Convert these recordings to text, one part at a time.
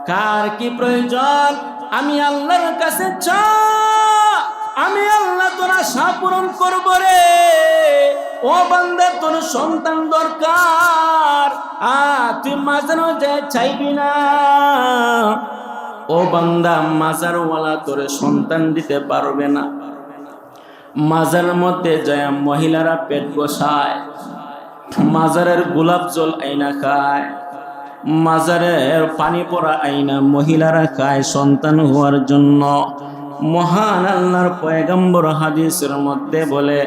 কার কি প্রয়োজন আমি আল্লাহর কাছে চা, আমি আল্লাহ তোর আশা পূরণ করব রে। ও বান্দা তোর সন্তান দরকার, তুই মাজারও যায় চাইবি না। ও বান্দা মাজারওয়ালা তোর সন্তান দিতে পারবে না। মাজারের মধ্যে যায় মহিলারা পেট বসায়, মাজারের গোলাপ জল আইনা খায়, মাজারের পানি পড়া আইনা মহিলারা খায় সন্তান হওয়ার জন্য। মহান আল্লাহর পয়গম্বর হাদিসের মধ্যে বলে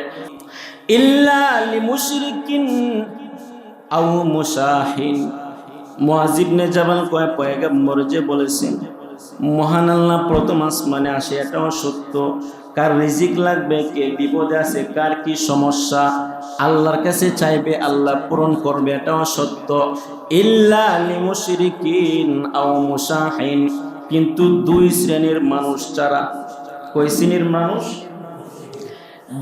ইল্লা লিমুশরিকিন আও মুশাহিন। মুআয ইবনে জাবাল কয় পয়গম্বর যে বলেছেন মহান আল্লাহ প্রথম আসমানে আসে, এটাও সত্য। কার রিজিক লাগবে, কে বিপদে আছে, কার কি সমস্যা আল্লাহর কাছে চাইবে, আল্লাহ পূরণ করবে, এটাও সত্য। ইল্লা লিমুশরিকিন আও মুশাহিন, কিন্তু দুই শ্রেণীর মানুষ ছাড়া। কয় শ্রেণীর মানুষ?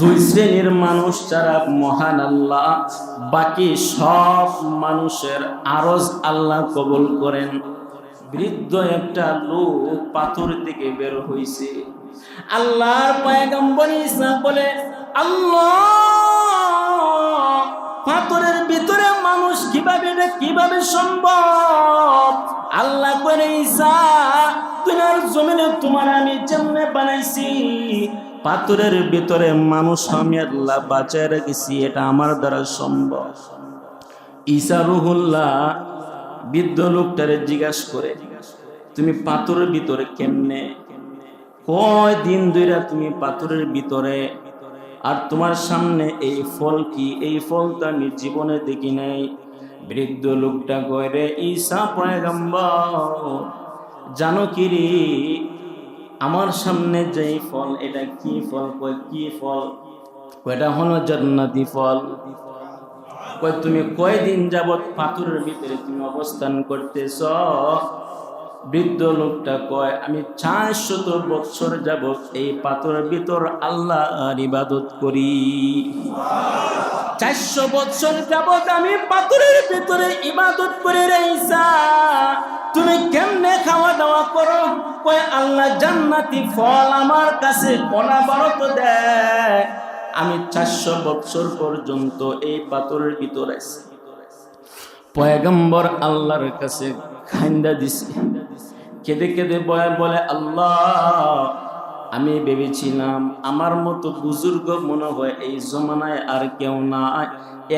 দুই শ্রেণীর মানুষ ছাড়া মহান আল্লাহ বাকি সব মানুষের আরজ আল্লাহ কবুল করেন। বৃদ্ধ একটা লোক পাথর থেকে বের হইছে, আল্লাহর পয়গম্বর ঈসা বলে আল্লাহ পাথরের ভিতরে মানুষ কিভাবে সম্ভব? আল্লাহ করে ঈসা দুনিয়ার জমিনে তোমার আমি যেমনে বানাইছি, পাথরের ভিতরে মানুষ আমি আল্লাহ বাঁচায় রেখেছি, এটা আমার দ্বারা সম্ভব। ঈসা রুহুল্লাহ বৃদ্ধ লোকটারে জিজ্ঞাসা করে তুমি পাথরের ভিতরে কেমনে? কয় দিন ধরে তুমি পাথরের ভিতরে, আর তোমার সামনে এই ফল কি? এই ফল তো আমি জীবনে দেখি নাই। বৃদ্ধ লোকটা কয় রে ঈসা পয়গম্বর জানো কি রে, আমার সামনে যে ফল এটা কি ফল? কয় কি ফল? এটা হলো জান্নাতি ফল। কয় তুমি কয়দিন যাবত পাথরের ভিতরে তুমি অবস্থান করতেছ? বৃদ্ধ লোকটা কয় আমি 400 বছর যাবত এই পাথরের ভিতর আল্লাহর ইবাদত করি। 400 বছর যাবত আমি পাথরের ভিতরে ইবাদত করে রে ঈসা, তুমি কেমনে খাওয়া দাওয়া করো? কয় আল্লাহ জান্নাতি ফল আমার কাছে অনাবরত দেয়, আমি 400 বছর পর্যন্ত এই পাথরের ভিতরে আছি। পয়গম্বর আল্লাহর কাছে খাইন্দা দিছে, কেঁদে কেঁদে বলে আল্লাহ আমি ভেবেছিলাম আমার মতো বুজুর্গ মনে হয় এই জমানায় আর কেউ নাই,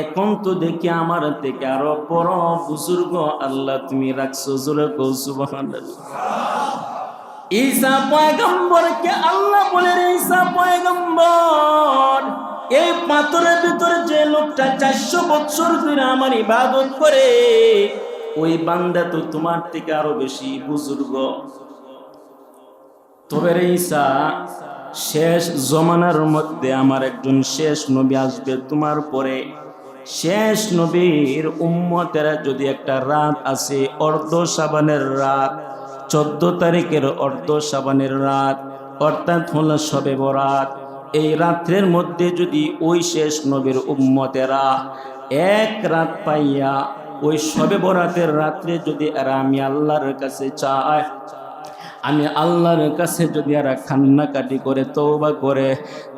এখন তো দেখি আমার থেকে আরো বড় বুজুর্গ আল্লাহ তুমি রাখছো। জোরে কও সুবহানাল্লাহ। ঈসা পয়গম্বরকে আল্লাহ বলে রে ঈসা পয়গম্বর এই পাথরের ভিতরে যে লোকটা 400 বছর ধরে আমার ইবাদত করে, ওই বান্দা তো তোমার থেকে আরো বেশি বুজুর্গ। তবে রে ঈসা শেষ জমানার মধ্যে আমার একজন শেষ নবী আসবে তোমার পরে। শেষ নবীর উম্মতেরা যদি একটা রাত আছে অর্ধ শাবানের রাত, 14 তারিখের অর্ধ শাবানের রাত, অর্থাৎ হলো শবে বরাত, এই রাত্রের মধ্যে যদি ওই শেষ নবীর উম্মতেরা এক রাত পাইয়া ওই শবে বরাতের রাত্রে যদি এরা আমি আল্লাহর কাছে চায়, আমি আল্লাহর কাছে যদি এরা কান্নাকাটি করে তওবা করে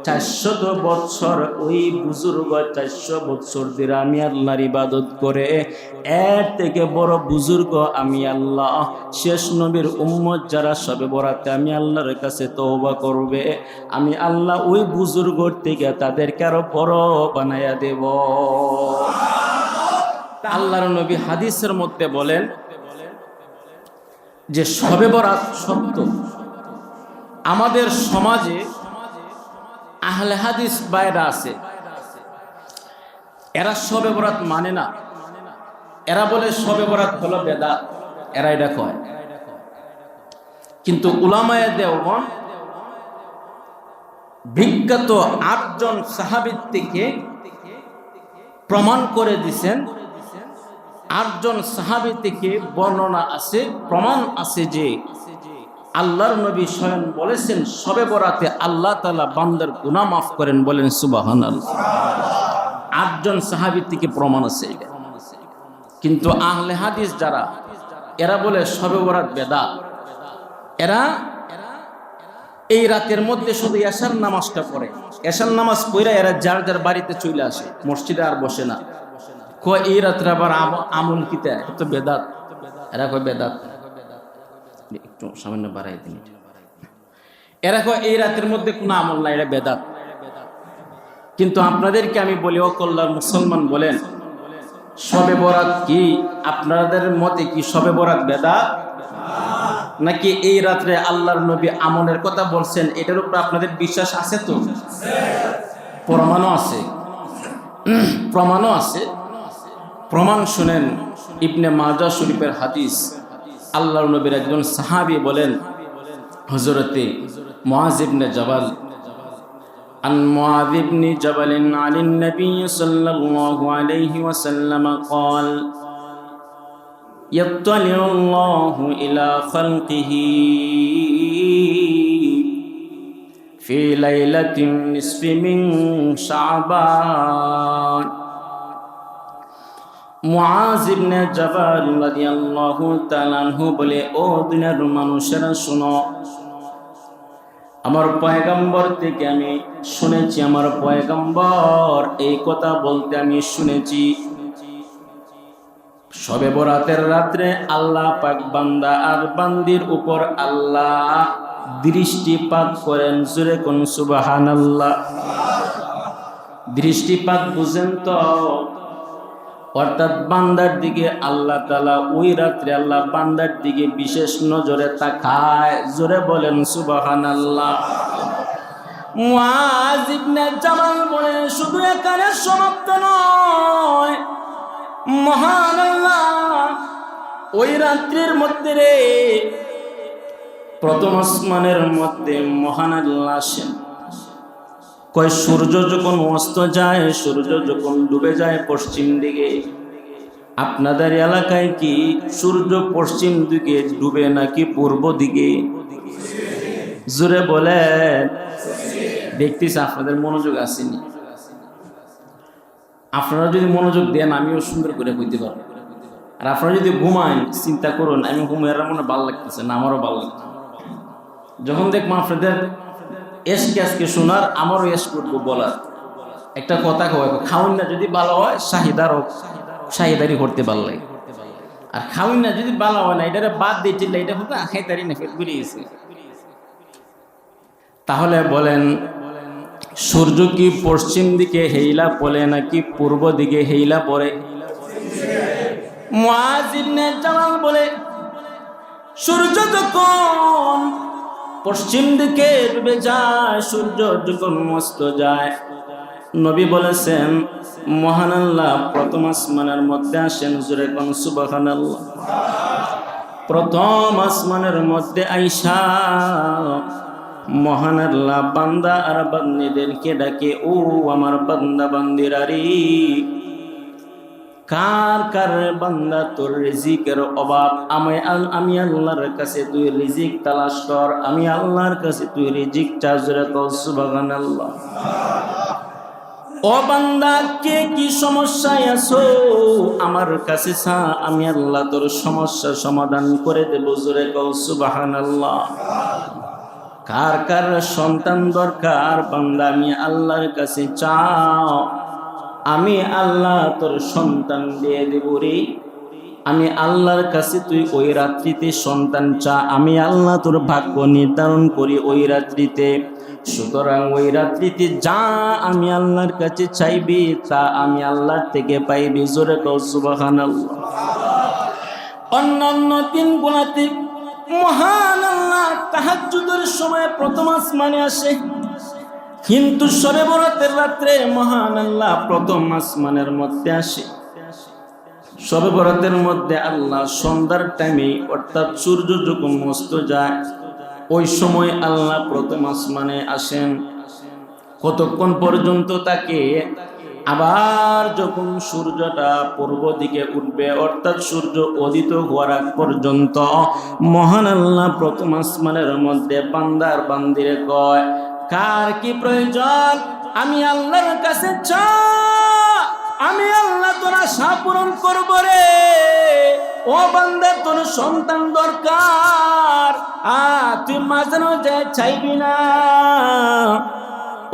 400 বছর ওই বুজুর্গ 400 বছর ধরে আমি আল্লাহর ইবাদত করে, এর থেকে বড় বুজুর্গ আমি আল্লাহ শেষ নবীর উম্মত যারা শবে বরাতে আমি আল্লাহর কাছে তওবা করবে, আমি আল্লাহ ওই বুজুর্গর থেকে তাদেরকে আরো বড় বানায়া দেব। আল্লাহর নবী হাদিসের মধ্যে বলেন যে শবে বরাত সত্য। আমাদের সমাজে আহলে হাদিস বাইরা আছে, এরা শবে বরাত মানে না, এরা বলে শবে বরাত হলো বেদাত, এরা এটা কয়। কিন্তু উলামায়ে দেওবন্দ বিখ্যাত 8 জন সাহাবীর থেকে প্রমাণ করে দিয়েছেন, 8 জন সাহাবী থেকে বর্ণনা আছে, প্রমাণ আছে যে আল্লাহর নবী স্বয়ং বলেছেন শবে বরাতে আল্লাহ তাআলা বান্দার গুনাহ মাফ করেন। বলেন সুবহানাল্লাহ। 8 জন সাহাবী থেকে প্রমাণ আছে এটা। কিন্তু আহলে হাদিস যারা এরা বলে শবে বরাত বেদাত। এরা এই রাতের মধ্যে শুধু এশার নামাজটা পড়ে, এশার নামাজ পড়ে এরা যার যার বাড়িতে চলে আসে, মসজিদে আর বসে না। কয় এই রাত্রে আবার আমল কিতা, এটা তো বেদাত। এরা কয় বেদাত, একটু সামান্য বাড়াই দিন। এরা কয় এই রাতের মধ্যে কোনো আমল নাই, এটা বেদাত। কিন্তু আপনাদেরকে আমি বলি, ও কল্যাণ মুসলমান বলেন, শবে বরাত কি আপনাদের মতে কি শবে বরাত বেদাত, নাকি এই রাত্রে আল্লাহর নবী আমলের কথা বলছেন এটার উপর আপনাদের বিশ্বাস আছে? তো প্রমাণও আছে, প্রমাণও আছে। প্রমাণ শুনেন, ইবনে মাজাহ শরীফের হাদিস। আল্লাহর নবীর একজন সাহাবী বলেন, হযরতে মুআয ইবনে জাবাল, আন মুআয ইবনে জাবাল আনিন নবী সাল্লাল্লাহু আলাইহি ওয়াসাল্লাম قال يطلع الله إلى خلقه في ليلة النصف من شعبان। মুআয ইবনে জাবাল রাদিয়াল্লাহু তাআলা আনহু বলে, ও দুনিয়ার মানুষেরা শুনো, আমার পয়গম্বর থেকে আমি শুনেছি, আমার পয়গম্বর এই কথা বলতে আমি শুনেছি, শবে বরাতের রাত্রে আল্লাহ পাক বান্দা আর বান্দির উপর আল্লাহ দৃষ্টিপাত করেন। জোরে কোন সুবহানাল্লাহ। দৃষ্টিপাত বুঝেন তো? অর্থাৎ বান্দার দিকে আল্লাহ তাআলা ওই রাত্রে আল্লাহ বান্দার দিকে বিশেষ নজরে তাকায়। জোরে বলেন সুবহানাল্লাহ। মুআয ইবনে জাবাল বলে, শুধু এখানে সমাপ্ত নয়, মহান আল্লাহ ওই রাত্রির মধ্যে রে প্রথম আসমানের মধ্যে মহান আল্লাহ আসেন। কয় সূর্য যখন অস্ত যায়, সূর্য যখন ডুবে যায় পশ্চিম দিকে, আপনাদের এলাকায় কি সূর্য পশ্চিম দিকে ডুবে নাকি পূর্ব দিকে? জোরে বলেন। দেখতেছি আপনাদের মনোযোগ আসেনি। আপনারা যদি মনোযোগ দেন আমিও সুন্দর করে কইতে পারবো। আর আপনারা যদি ঘুমায় চিন্তা করুন, আমি ঘুমাইয়ার মনে ভালো লাগতেছে না, আমারও ভালো লাগছে। যখন দেখবো আপনাদের এসকে আজকে শোনার, আমারও এস করবো বলার। একটা কথা কয়, খাউন না যদি ভালো হয় শাহিদারি করতে ভালো লাগে, আর খাউন না যদি ভালো হয় না এটা বাদ দিয়ে চিল্লা, এটা হতো খাইতারি না ফের ঘুরে গেছে। তাহলে বলেন, সূর্য কি পশ্চিম দিকে হেইলা পড়ে নাকি পূর্ব দিকে হেইলা পড়ে? মুআয ইবনে জাবাল বলে, সূর্য যখন পশ্চিম দিকে ডুবে যায়, সূর্য যখন অস্ত যায়, নবী বলেছেন মহান আল্লাহ প্রথম আসমানের মধ্যে আসেন। জোরে কোন সুবহানাল্লাহ। প্রথম আসমানের মধ্যে আইসা মহান আল্লাহ বান্দা আর বান্দীদেরকে ডাকে, ও আমার বান্দা বান্দিরা রে, কার কার বান্দা তোর রিজিকের অভাব, আমি আল্লাহর কাছে তুই রিজিক তালাশ কর, আমি আল্লাহর কাছে তুই রিজিক চা। জোরে কও সুবহানাল্লাহ। ও বান্দা, কে কি সমস্যায় আছো আমার কাছে চা, আমি আল্লাহ তোর সমস্যা সমাধান করে দেব। জোরে কও সুবহানাল্লাহ। কার কার সন্তান দরকার, বান্দা আমি আল্লাহর কাছে চাও, আমি আল্লাহ তোর সন্তান দিয়ে দেব রে। আমি আল্লাহর কাছে তুই ওই রাত্রিতে সন্তান চা, আমি আল্লাহ তোর ভাগ্য নির্ধারণ করি ওই রাত্রিতে। সুতরাং ওই রাত্রিতে যা আমি আল্লাহর কাছে চাইবি তা আমি আল্লাহর থেকে পাইবি। জোরে কও সুবহানাল্লাহ। অন্যান্য দিন গুলাতে মহান আল্লাহ তাহাজ্জুদের সময় প্রথম আসমানে আসে, কিন্তু শবে বরাতের রাত্রে মহান আল্লাহ প্রথম আসমানের মধ্যে আসে। শবে বরাতের মধ্যে আল্লাহ সন্ধ্যার টাইমে, অর্থাৎ সূর্য যখন অস্ত যায়, ওই সময় আল্লাহ প্রথম আসমানে আসেন। কতক্ষণ পর্যন্ত তাকে, আবার যখন সূর্যটা পূর্ব দিকে উঠবে, অর্থাৎ সূর্য উদিত হওয়ার আগ পর্যন্ত মহান আল্লাহ প্রথম আসমানের মধ্যে বান্দার বান্দিরে কয়, কার কি প্রয়োজন আমি আল্লাহর কাছে চা, আমি আল্লাহ তোর আশা পূরণ করব রে। ও ও বান্দা তোর সন্তান দরকার, তুই মাজারও যায় চাইবি না।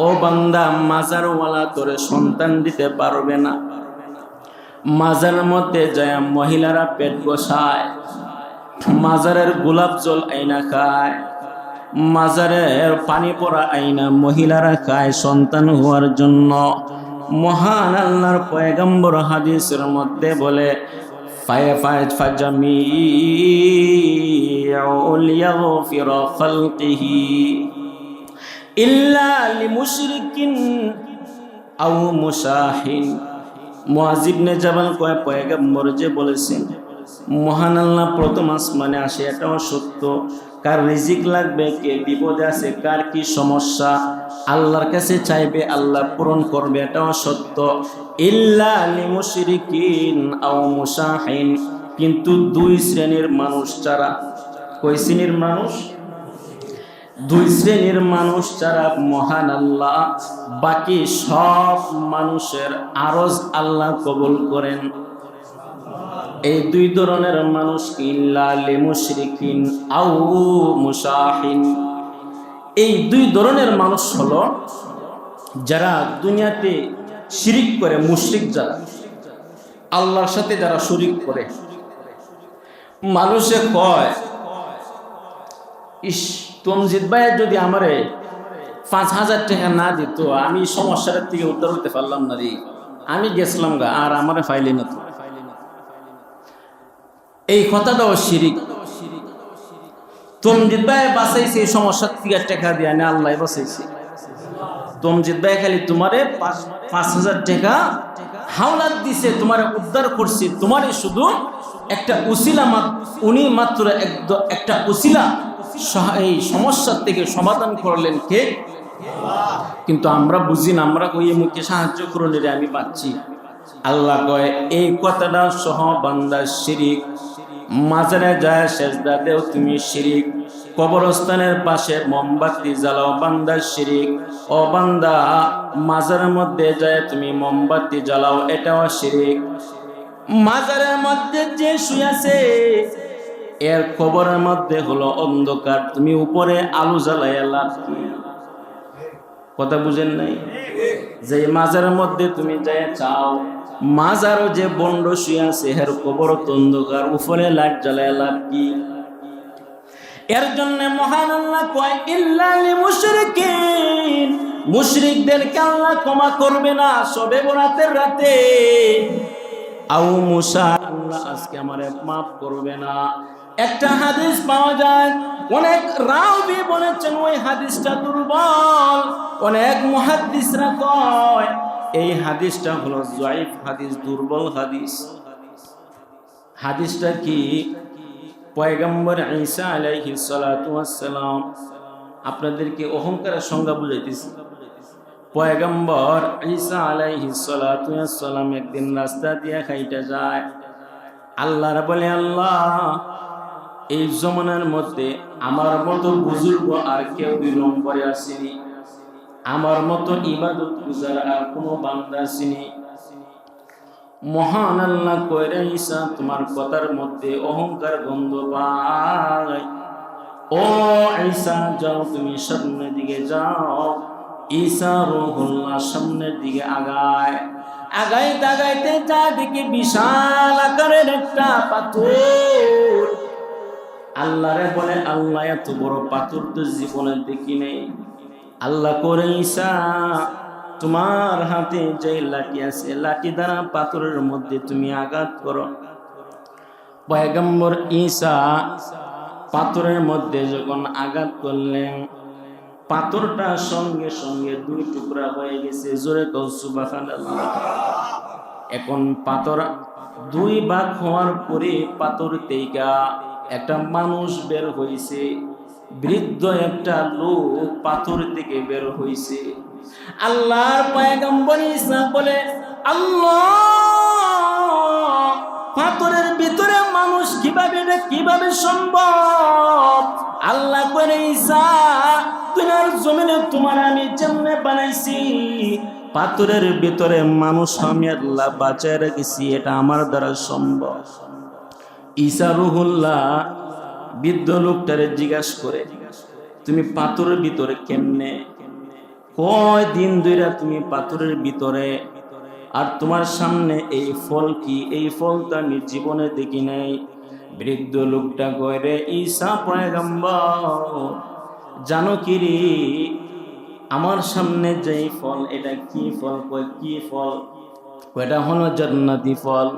ও বান্দা মাজারওয়ালা তোর সন্তান দিতে পারবে না। মাজারের মধ্যে যায় মহিলারা পেট বসায়, মাজারের গোলাপ জল আইনা খায়, মাজারের পানি পড়া আইনা মহিলারা খায় সন্তান হওয়ার জন্য। মহান আল্লাহর পয়গম্বর হাদিসের মধ্যে বলে ইল্লা লিমুশরিকিন আও মুশাহিন। মুআয ইবনে জাবাল কয় পয়গম্বর যে বলেছেন মহান আল্লাহ প্রথম আসমানে আসে, এটাও সত্য। কার রিজিক লাগবে, কে বিপদে আছে, কার কি সমস্যা, আল্লাহর কাছে চাইবে, আল্লাহ পূরণ করবে, এটাও সত্য। ইল্লা লিমুশরিকিন আও মুশাহিন, কিন্তু দুই শ্রেণীর মানুষ ছাড়া। কয় শ্রেণীর মানুষ? দুই শ্রেণীর মানুষ ছাড়া মহান আল্লাহ বাকি সব মানুষের আরজ আল্লাহ কবুল করেন। এই দুই ধরনের মানুষ ইল্লা লিমুশরিকিন আও মুশাহিন। এই দুই ধরনের মানুষ হলো যারা দুনিয়াতে শিরিক করে, মুশরিক যারা, আল্লাহর সাথে যারা শরীক করে। মানুষে কয় ইস তমজিদ ভাই যদি আমারে ৫,০০০ টাকা না দিত আমি সমস্যাটার থেকে উদ্ধার হতে পারলাম না রে, আমি গেছিলাম গা, আর আমারে ফাইলে না তো। এই কথাটাও শিরিক। তমজিদ ভাই বাঁচাইছে এই সমস্যার থেকে টাকা দিয়ে, না আল্লাহ বাঁচাইছে। তমজিদ ভাই খালি তোমারে ৫,০০০ টাকা হাওলাত দিছে, তোমারে উদ্ধার করছে, তোমারে শুধু একটা উসিলা, উনি মাত্র একটা উসিলা এই সমস্যার থেকে সমাধান করলেন কে? কিন্তু আমরা বুঝি না, আমরা কই মুখে সাহায্য করুন রে আমি পাচ্ছি। আল্লাহ কয় এই কথাটা সহ বান্দা শিরিক। মাজারে যায় সেজদা দেও তুমি শিরিক, কবরস্থানের পাশে মোমবাতি জ্বালাও বান্দা শিরিক। ও বান্দা মাজারের মধ্যে যায় তুমি মোমবাতি জ্বালাও, এটাও শিরিক। মাজারের মধ্যে যে শুয়ে আছে এর কবরের মধ্যে হলো অন্ধকার, তুমি উপরে আলো জ্বালাইয়া লাভ কি? কথা বুঝেন নাই? যে মাজারের মধ্যে তুমি যায় চাও, মাজারও যে বন্ড শুয়ে আছে এর কবর অন্ধকার, উপরে লাইট জ্বালাইয়া লাভ কি? এর জন্য মহান আল্লাহ কয় ইল্লা লিমুশরিকিন, মুশরিকদেরকে আল্লাহ ক্ষমা করবে না শবে বরাতের রাতে। আও মুসা, আল্লাহ আজকে আমারে মাফ করবে না। একটা হাদিস পাওয়া যায়, অনেক রাবি বলেছেন ওই হাদিসটা দুর্বল, অনেক মুহাদ্দিসরা কয় এই হাদিসটা হলো যায়িফ হাদিস, দুর্বল হাদিস। হাদিসটা কি? পয়গম্বর ঈসা আলাইহিস সালাতু ওয়াস সালাম, আপনাদেরকে অহংকারের সংজ্ঞা বুঝাইতেছি। পয়গম্বর ঈসা আলাইহিস সালাতু ওয়াস সালাম একদিন রাস্তা দিয়ে হাইটা যায়, আল্লাহর বলে আল্লাহ এই জমানার মধ্যে আমার মতো বুজুর্গ আর কেউ ২ নম্বরে আসেনি, আমার মতো ইবাদত গুজার আর কোনো বান্দা আসেনি। মহান আল্লাহ কইরা ঈসা তোমার কথার মধ্যে অহংকার গন্ধ পায়, ও ঈসা যাও তুমি সামনের দিকে যাও। ঈসা রূহুল্লাহ সামনের দিকে আগায়, আগাইতে আগাইতে যা দেখে বিশাল আকারের একটা পাথর। আল্লাহরে বলে আল্লাহ এত বড় পাথর তো জীবনে দেখি নেই। আল্লাহ করে ঈসা তোমার হাতে যে লাঠি আছে লাঠি দ্বারা পাথরের মধ্যে তুমি আঘাত করো। পয়গম্বর ঈসা পাথরের মধ্যে যখন আঘাত করলেন, পাথরটা সঙ্গে সঙ্গে 2 টুকরা হয়ে গেছে। জোরে কও সুবহানাল্লাহ। এখন পাথর 2 ভাগ হওয়ার পরে পাথর থেকে একটা মানুষ বের হইছে, বৃদ্ধ একটা লোক পাথর থেকে বের হইছে। আল্লাহর পয়গম্বর ঈসা বলে আল্লাহ পাথরের ভিতরে মানুষ কিভাবে সম্ভব? আল্লাহ করে ঈসা দুনিয়ার জমিনে তোমার আমি যেমনে বানাইছি, পাথরের ভিতরে মানুষ আমি আল্লাহ বাঁচায় রেখেছি, এটা আমার দ্বারা সম্ভব। ঈসা রুহুল্লাহ বৃদ্ধ লোকটারে জিজ্ঞাসা করে, তুমি পাথরের ভিতরে কেমনে, কয় দিন ধরে তুমি পাথরের ভিতরে, আর তোমার সামনে এই ফল কি? এই ফল তো আমি জীবনে দেখি নাই। বৃদ্ধ লোকটা কয়, রে ঈসা পয়গম্বর, জানো কি রে, আমার সামনে যে ফল এটা কি ফল? কয় কি ফল? এটা হলো জান্নাতি ফল।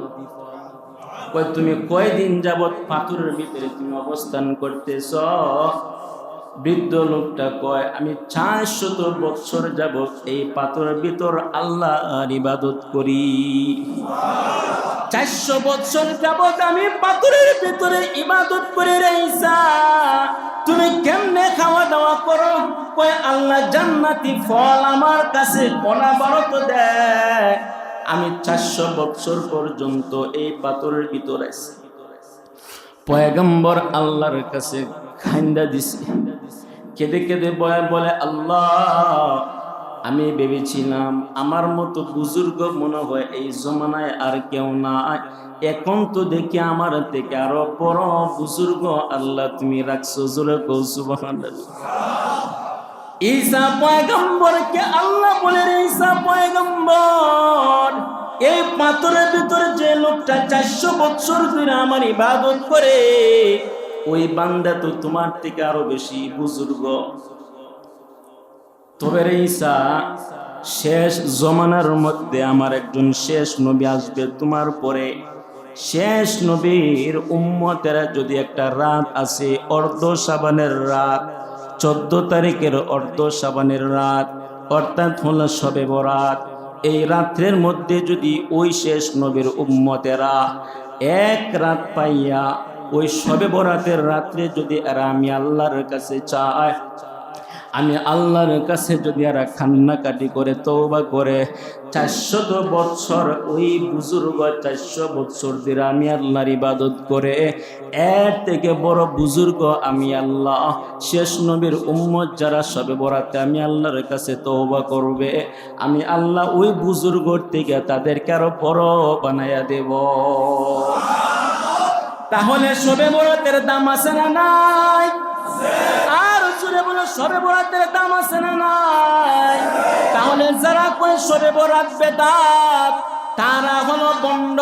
কয় তুমি কয়দিন যাবত পাথরের ভিতরে তুমি অবস্থান করতেছ? বৃদ্ধ লোকটা কয়, আমি 400 বছর যাবত এই পাথরের ভিতর আল্লাহর ইবাদত করি। 400 বছর যাবত আমি পাথরের ভিতরে ইবাদত করে রে ঈসা, তুমি কেমনে খাওয়া দাওয়া করো? কয় আল্লাহ জান্নাতি ফল আমার কাছে অনাবরত দেয়, আমি 400 বছর পর্যন্ত এই পাথরের ভিতরে আছি। পয়গম্বর আল্লাহর কাছে খাইন্দা দিছে, কেঁদে কেঁদে বলে, আল্লাহ, আমি ভেবেছিলাম আমার মতো বুজুর্গ মনে হয় এই জমানায় আর কেউ নাই, এখন তো দেখি আমার থেকে আরো বড় বুজুর্গ আল্লাহ তুমি রাখছো। জোরে কও সুবহানাল্লাহ। ঈসা পয়গম্বরকে আল্লাহ বলে, ঈসা পয়গম্বর, এই পাথরের ভিতরে যে লোকটা 400 বছর ধরে আমার ইবাদত করে, ওই বান্দা তো তোমার থেকে আরো বেশি বুজুর্গ। তবে রে ঈসা, শেষ জমানার মধ্যে আমার একজন শেষ নবী আসবে তোমার পরে। শেষ নবীর উম্মতেরা যদি একটা রাত আছে, অর্ধ শাবানের রাত, 14 তারিখের অর্ধ শাবানের রাত, অর্থাৎ হলো শবে বরাত, এই রাত্রের মধ্যে যদি ওই শেষ নবীর উম্মতেরা এক রাত পাইয়া ওই শবে বরাতের রাত্রে যদি এরা আমি আল্লাহর কাছে চায়, আমি আল্লাহর কাছে যদি এরা কান্নাকাটি করে তওবা করে, 400 বছর ওই বুজুর্গ 400 বছর ধরে আমি আল্লাহর ইবাদত করে, এর থেকে বড় বুজুর্গ আমি আল্লাহ, শেষ নবীর উম্মত যারা শবে বরাতে আমি আল্লাহর কাছে তওবা করবে, আমি আল্লাহ ওই বুজুর্গর থেকে তাদেরকে আরো বড় বানাইয়া দেব। তাহলে শবে বরাতের দাম আছে না নাই? আর জুড়ে বলে শবে বরাতের দাম আছে না নাই? তাহলে যারা কয় শবে বরাত বেদাত, তারা হলো ভণ্ড।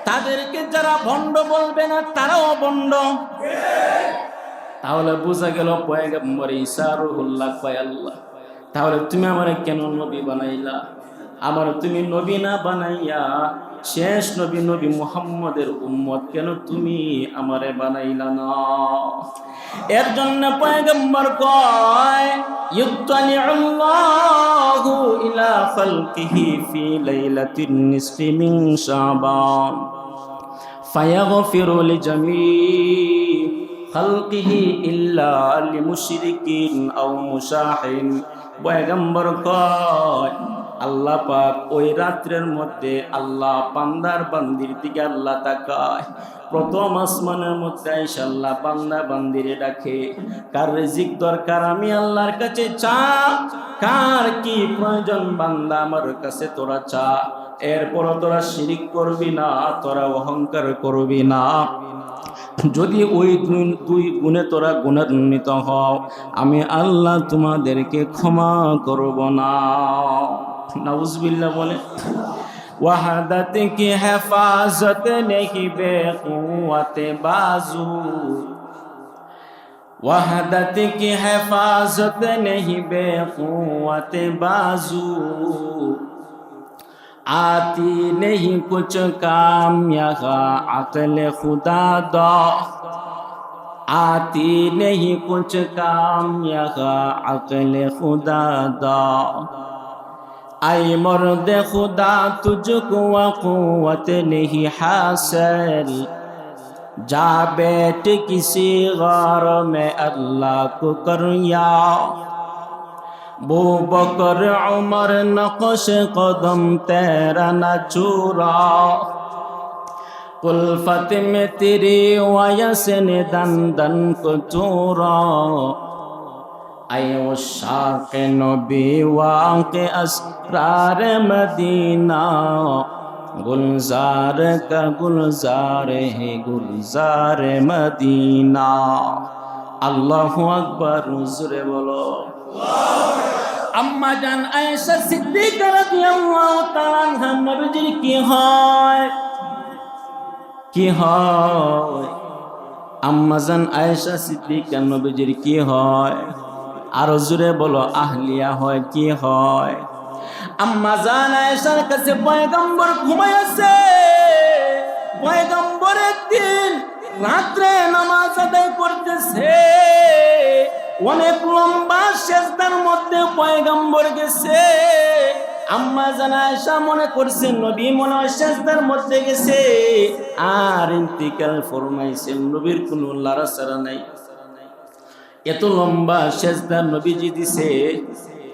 তাদেরকে যারা ভণ্ড বলবে না, তারাও ভণ্ড। তাহলে বোঝা গেল পয়গম্বর ঈসা রুহুল্লাহ কয়, আল্লাহ, তাহলে তুমি আমারে কেন নবী বানাইলা? আমার তুমি নবী না বানাইয়া শেষ নবী নবী মুহাম্মদের উম্মত কেন তুমি আমারে বানাইলা না? এর জন্য পয়গম্বর কয়, ইউতালিউল্লাহু ইলা খালকিহি ফি লাইলাতিন নিসফি মিন শাবান ফায়াগফিরু লিজামি খালকিহি ইল্লা লিমুশরিকিন আও মুশাহিন। পয়গম্বর কয়, আল্লাহ পাক ওই রাত্রের মধ্যে আল্লাহ বান্দার বান্দির দিকে আল্লাহ তাকায়। প্রথম আসমানের মধ্যে ইনশাআল্লাহ বান্দা বান্দিরে ডাকে, কার রিজিক দরকার আমি আল্লাহর কাছে চা, কার কি প্রয়োজন বান্দা আমার কাছে তোরা চা। এরপর তোরা শিরিক করবি না, তোরা অহংকার করবি না। যদি ওই দুই গুণে তোরা গুণান্বিত হও, আমি আল্লাহ তোমাদেরকে ক্ষমা করব না। নাউজুবিল্লাহ বলে। ওয়াহাদাত কি হেফাজত নেহি বেকুওয়াত বাজু, ওয়াহাদাত কি হেফাজত নেহি বেকুওয়াত বাজু, आती नहीं कुछ काम यहाँ अक़ल खुदा दो, आती नहीं कुछ काम यहाँ अक़ल खुदा दो। आई मर्द खुदा तुझको क़ुव्वत नहीं हासिल, जा बैठ किसी गार में अल्लाह को कर याद। बू बकर उमर नक्श कदम तेरा न चूरा, कुल्फत में तेरी वयस ने दन दन को चूरा। आए वो शाक़ नबी वाक़े अस्रार मदीना, गुलजार का गुलजार है गुलजार मदीना। अल्लाहु अकबर, जोरे बोलो। আম্মা জান আয়েশা সিদ্দিকা রাদিয়াল্লাহু তাআলা আনহা নবীজির কি হয়? কি হয়? আম্মা জান আয়েশা সিদ্দিকা নবীজির কি হয়? আরো জোরে বলো, আহলিয়া হয়। কি হয়? আম্মা জান আয়েশার কাছে পয়গম্বর ঘুমায় আছে। পয়গম্বর একদিন রাত্রে নামাজ আদায় করতেছে। অনেক লম্বা সেজদার মধ্যে পয়গম্বর গেছে। আম্মা জান আয়েশা মনে করছেন নবী মনে হয় সেজদার মধ্যে গেছে আর ইন্তিকাল ফরমাইছেন। নবীর কোনো লড়াচড়া নাই। এত লম্বা সেজদা নবীজি দিছে,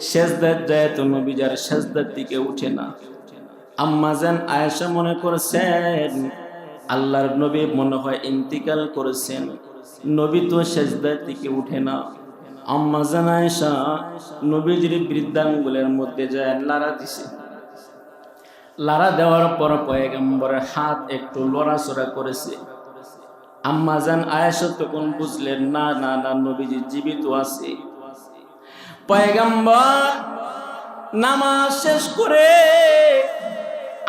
সেজদার যায় তো নবীজি আর সেজদার দিকে উঠে না। আম্মা জান আয়েশা মনে করছেন আল্লাহর নবী মনে হয় ইন্তিকাল করেছেন, নবী তো সেজদার দিকে উঠে না। আম্মা জান আয়েশা নবীজির বৃদ্ধাঙ্গুলের মধ্যে যায় লাড়া দিছে। লাড়া দেওয়ার পর পয়গম্বরের হাত একটু লড়াচড়া করেছে। আম্মা জান আয়েশা তখন বুঝলেন না না না নবীজি জীবিত আছে। পয়গম্বর নামাজ শেষ করে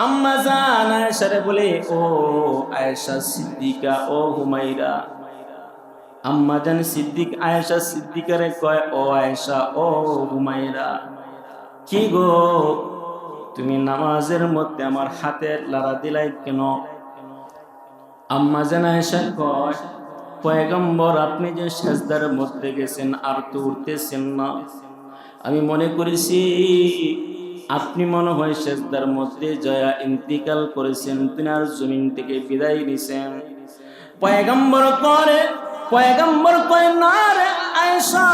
আম্মা জান আয়েশারে বলে, ও আয়েশা সিদ্দিকা, ও হুমাইরা। আম্মা জান সিদ্দিক আয়েশা সিদ্দিকারে কয়, ও আয়েশা, ও হুমাইরা, কি গো তুমি নামাজের মধ্যে আমার হাতে লাড়া দিলাই কেন? আম্মা জান আয়েশা কয়, পয়গম্বর আপনি যে সেজদার মধ্যে গেছেন আর তো উঠতেছেন না, আমি মনে করেছি আপনি মনে হয় সেজদার মধ্যে জয়া ইন্তিকাল করেছেন, তিনি আর জমিন থেকে বিদায় নিছেন। পয়গম্বর কয় না রে আয়েশা,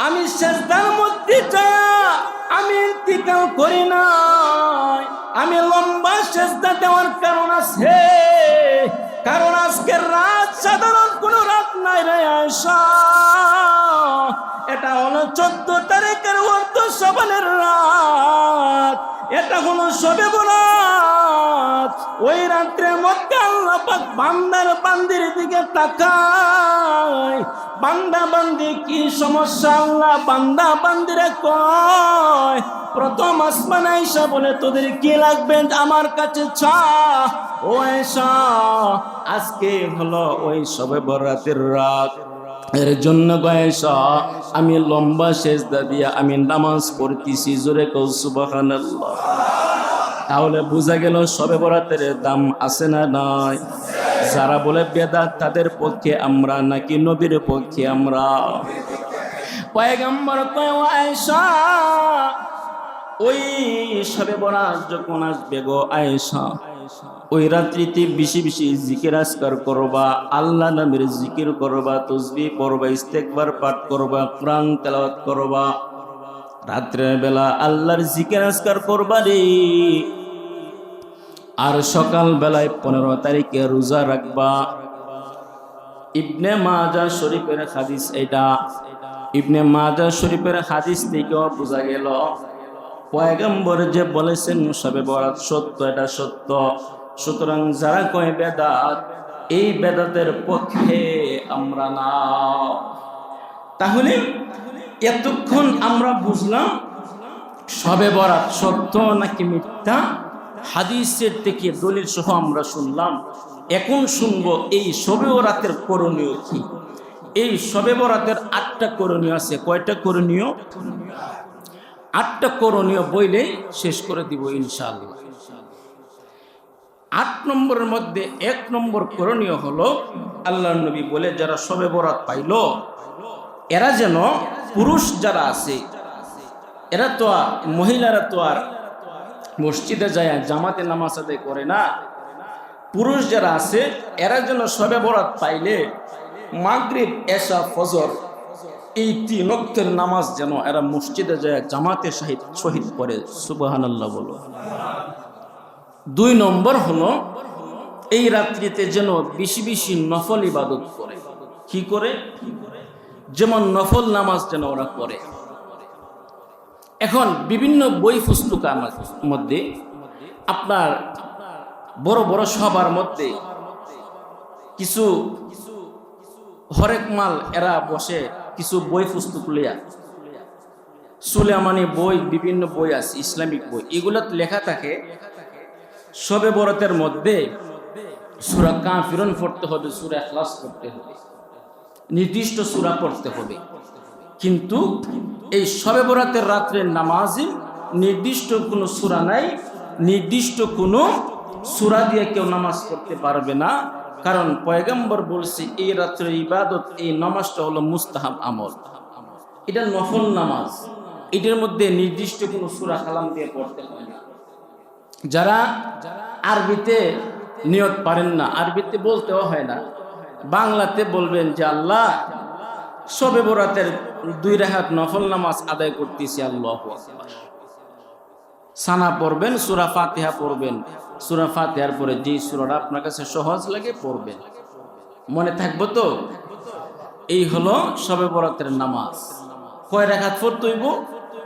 আমি সেজদার মধ্যে জয়া আমি ইন্তিকাল করি না। আমি লম্বা সেজদা দেওয়ার কারণ আছে, কারণ আজকের রাত সাধারণ কোন রাত নাই রে আয়েশা। এটা হলো 14 তারিখের অর্ধ শবানের রাত, এটা হলো শবে বরাত। ওই রাত্রের মধ্যে আল্লাহ পাক বান্দার বান্দির দিকে তাকায়। বান্দা বান্দি কি সমস্যা আল্লাহ বান্দা বান্দিরে কয়, প্রথম আসমান আয়েশা বলে তোদের কি লাগবে আমার কাছে চা। ও আয়েশা আজকে হলো ওই শবে বরাতের রাত, এর জন্য আয়েশা আমি লম্বা সেজদা দিয়া আমি নামাজ পড়তেছি। জোরে কও সুবহানাল্লাহ। তাহলে বোঝা গেল শবে বরাতের দাম আছে না নাই? যারা বলে বেদাত তাদের পক্ষে আমরা নাকি নবীর পক্ষে আমরা? পয়গম্বর কয়, ও আয়েশা ওই শবে বরাত যখন আসবে গো আয়েশা, ওই রাত্রিতে বেশি বেশি জিকির আজকার করবা, আল্লাহ নামের জিকির করবা, তাসবিহ পড়বা, ইস্তেগফার পাঠ করবা, কোরআন তেলাওয়াত করবা। রাত্রের বেলা আল্লাহর জিকির আজকার করবা রে। আর সকাল বেলায় 15 তারিখে রোজা রাখবা। ইবনে মাজাহ শরীফের হাদিস এটা। ইবনে মাজাহ শরীফের হাদিস থেকেও বোঝা গেল পয়গম্বর যে বলেছেন শবে বরাত সত্য, এটা সত্য। সুতরাং যারা কয় বেদাত, এই বেদাতের পক্ষে আমরা না। তাহলে এতক্ষণ আমরা বুঝলাম শবে বরাত সত্য নাকি মিথ্যা, হাদিসের থেকে দলিল সহ আমরা শুনলাম। এখন শুনবো এই শবে বরাতের করণীয় কি। এই শবে বরাতের 8টা করণীয় আছে। কয়টা করণীয়? 8টা করণীয় বইলে শেষ করে দিব ইনশাআল্লাহ। 8 নম্বরের মধ্যে 1 নম্বর করণীয় হলো আল্লাহর নবী বলে যারা শবে বরাত পাইল এরা যেন পুরুষ যারা আছে এরা তো মহিলারা তো আর মসজিদে যায় জামাতে নামাজ আদায় করে না। পুরুষ যারা আছে এরা যেন শবে বরাত পাইলে মাগরিব এশা ফজর এই 3 ওয়াক্তের নামাজ যেন এরা মসজিদে যায় জামাতে শহীদ করে। সুবহানাল্লাহ বলো। 2 নম্বর হলো এই রাত্রিতে যেন বেশি বেশি নফল ইবাদত করে। কি করে? যেমন নফল নামাজ যেন ওরা করে। এখন বিভিন্ন বই পুস্তকের মধ্যে আপনার বড় বড় সবার মধ্যে কিছু হরেক মাল এরা বসে কিছু বই পুস্তক লইয়া সুলেমানি বই, বিভিন্ন বই আছে ইসলামিক বই, এগুলোত লেখা থাকে শবে বরাতের মধ্যে সূরা কাফিরুন পড়তে হবে, সূরা ইখলাস পড়তে হবে, নির্দিষ্ট সূরা পড়তে হবে। কিন্তু এই শবে বরাতের রাত্রের নামাজে নির্দিষ্ট কোনো সূরা নাই, নির্দিষ্ট কোনো সূরা দিয়ে কেউ নামাজ পড়তে পারবে না। কারণ পয়গম্বর বলছে এই রাত্রের ইবাদত, এই নামাজটা হলো মুস্তাহাব আমল, এটা নফল নামাজ, এটার মধ্যে নির্দিষ্ট কোনো সূরা কালাম দিয়ে পড়তে হয় না। যারা আরবিতে নিয়ত পারেন না, আরবিতে বলতেও হয় না, বাংলাতে বলবেন যে আল্লাহ শবে বরাতের 2 রাকাত নফল নামাজ আদায় করতেছি, আল্লাহু আকবার। সানা পড়বেন, সূরা ফাতিহা পড়বেন, সূরা ফাতিহার পরে যে সূরাটা আপনার কাছে সহজ লাগে পড়বেন, মনে থাকবো তো। এই হলো শবে বরাতের নামাজ। কয় রাকাত পড়তে হইব?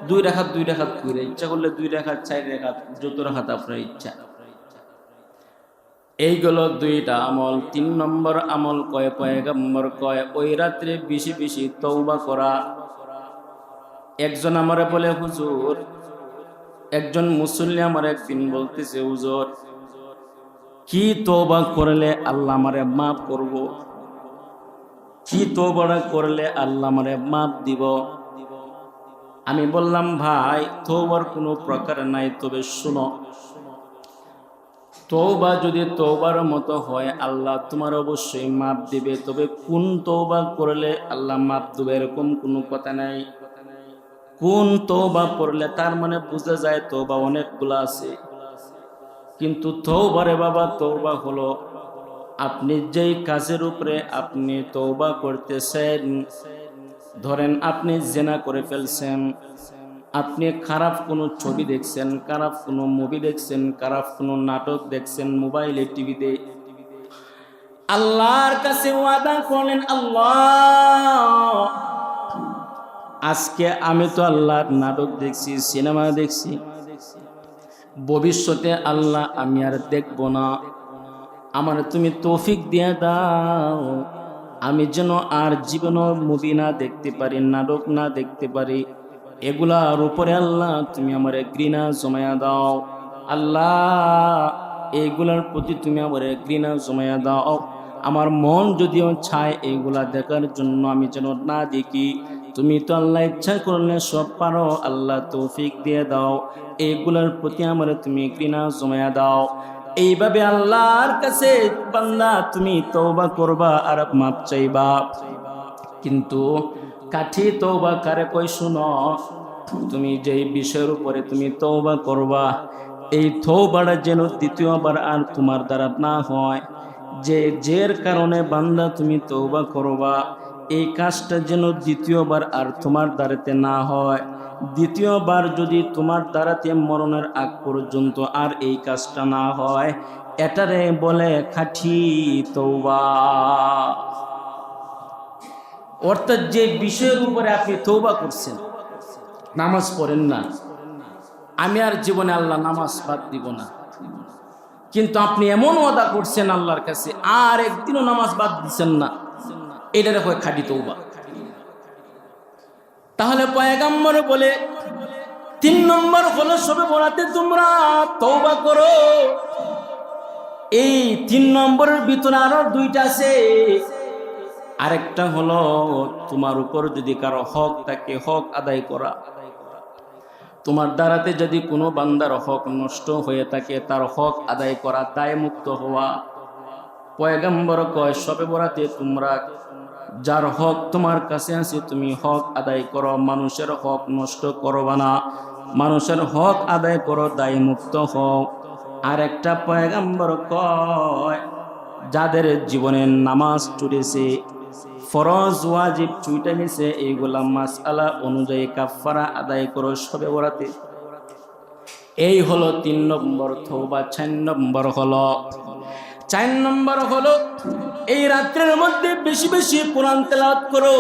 2 রাকাত 2 রাকাত করে, ইচ্ছা করলে 2 রাকাত 4 রাকাত, যত রাকাত আপনার ইচ্ছা। এইগুলো 2টা আমল। 3 নম্বর আমল কয় পয়গম্বর কয় ওই রাত্রে বেশি বেশি তওবা করা। একজন আমারে বলে হুজুর, একজন মুসল্লি আমার একদিন বলতেছে হুজুর কি তওবা করলে আল্লাহ আমারে মাফ করব, কি তওবা করলে আল্লাহ আমারে মাফ দিব। আমি বললাম ভাই তওবার কোনো প্রকার নাই, তবে শুনো, তওবা যদি তওবার মতো হয় আল্লাহ তোমার অবশ্যই মাফ দিবে, তবে কোন তওবা করলে আল্লাহ মাফ দিবে এরকম কোনো কথা নাই। কোন তওবা করলে তার মানে বোঝা যায় তওবা অনেকগুলো আছে, কিন্তু তওবা রে বাবা, তওবা হলো আপনি যেই কাজের উপরে আপনি তওবা করতেছেন। ধরেন আপনি জিনা করে ফেলছেন, আপনি খারাপ কোনো ছবি দেখছেন, খারাপ কোনো মুভি দেখছেন, খারাপ কোনো নাটক দেখছেন মোবাইলে, টিভিতে, আল্লাহর কাছে ওয়াদা করলেন আল্লাহ আজকে আমি তো আল্লাহর নাটক দেখছি, সিনেমা দেখছি, ভবিষ্যতে আল্লাহ আমি আর দেখব না, আমার তুমি তৌফিক দিয়ে দাও, আমি যেন আর জীবনও মুভি না দেখতে পারি, নাটক না দেখতে পারি। এগুলার উপরে আল্লাহ তুমি আমার ঘৃণা জমায়া দাও, আল্লাহ এইগুলার প্রতি তুমি আমার ঘৃণা জমায়া দাও। আমার মন যদিও চায় এইগুলা দেখার জন্য, আমি যেন না দেখি। তুমি তো আল্লাহ ইচ্ছা করলে সব পারো, আল্লাহ তৌফিক দিয়ে দাও, এইগুলার প্রতি আমার তুমি ঘৃণা জমায়া দাও। এইভাবে আল্লাহর কাছে বান্দা তুমি তওবা করবা আর মাপ চাইবা। কিন্তু কাঠি তওবা কারে কই শুনো, তুমি যেই বিষয়ের উপরে তুমি তওবা করবা এই তওবাটা যেন দ্বিতীয়বার আর তোমার দ্বারা না হয়। যের কারণে বান্দা তুমি তওবা করবা এই কাজটা যেন দ্বিতীয়বার আর তোমার দ্বারাতে না হয়। দ্বিতীয়বার যদি তোমার দ্বারাতে মরণের আগ পর্যন্ত আর এই কাজটা না হয়, এটারে বলে খাঁটি তওবা। অর্থাৎ যে বিষয়ের উপরে আপনি তওবা করছেন, নামাজ পড়েন না, আমি আর জীবনে আল্লাহ নামাজ বাদ দিব না, কিন্তু আপনি এমন ওয়াদা করছেন আল্লাহর কাছে আর একদিনও নামাজ বাদ দিচ্ছেন না, এটারে হয় খাঁটি তওবা। তাহলে পয়গম্বর বলে 3 নম্বর হলো শবে বরাতে তোমরা তওবা করো। এই 3 নম্বরের ভিতরে আরো 2টা আছে। আরেকটা হলো তোমার উপর যদি কারো হক থাকে হক আদায় করা। তোমার দ্বারাতে যদি কোনো বান্দার হক নষ্ট হয়ে থাকে তার হক আদায় করা, দায় মুক্ত হওয়া। পয়গম্বর কয় শবে বরাতে তোমরা যার হক তোমার কাছে আছে তুমি হক আদায় করো, মানুষের হক নষ্ট করবা না, মানুষের হক আদায় করো, দায় মুক্ত হও। আর একটা পয়গম্বর কয় যাদের জীবনে নামাজ ছুটেছে, ফরজ ওয়াজিব ছুটে গেছে, এইগুলা মাসআলা অনুযায়ী কাফারা আদায় করো শবে বরাতে। এই হলো 3 নম্বর তওবা। 4 নম্বর হলো এই রাত্রের মধ্যে বেশি বেশি কোরআন তেলাওয়াত করো,